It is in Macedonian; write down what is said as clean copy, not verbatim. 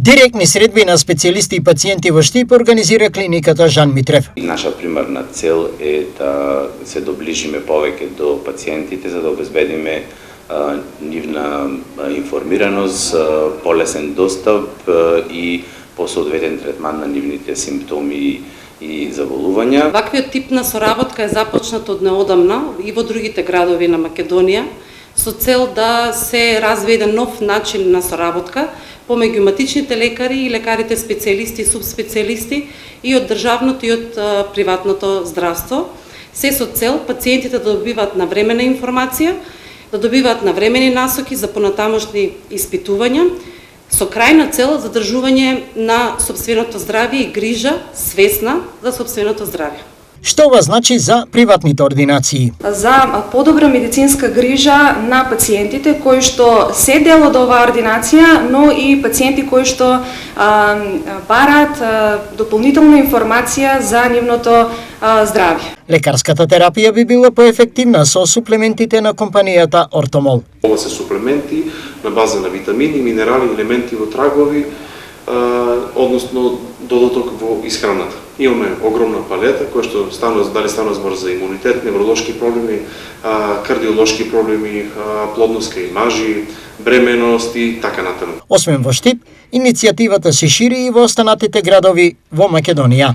Директни средби на специјалисти и пациенти во Штип организира клиниката Жан Митрев. Наша примарна цел е да се доближиме повеќе до пациентите за да обезбедиме нивна информираност, полесен достап и посоодветен третман на нивните симптоми и заболувања. Ваквиот тип на соработка е започнат од неодамна и во другите градови на Македонија со цел да се развие еден нов начин на соработка помеѓу матичните лекари и лекарите специјалисти и субспецијалисти и од државното и од приватното здравство. Се со цел пациентите да добиваат навремена информација, да добиваат навремени насоки за понатамошни испитувања, со крајна цел задржување на сопственото здравје и грижа свесна за сопственото здравје. Што ова значи за приватните ординации? За подобра медицинска грижа на пациентите кои што се дел од оваа ординација, но и пациенти кои што бараат дополнителна информација за нивното здравје. Лекарската терапија би била поефективна со суплементите на компанијата Ортомол. Ова се суплементи на база на витамини, минерали, елементи во трагови, односно додаток во исхраната. Имаме огромна палета која што дали станува збор за имунитет, невролошки проблеми, кардиолошки проблеми, плодност кај мажи, бременост и така натаму. Освен во Штип, иницијативата се шири и во останатите градови во Македонија.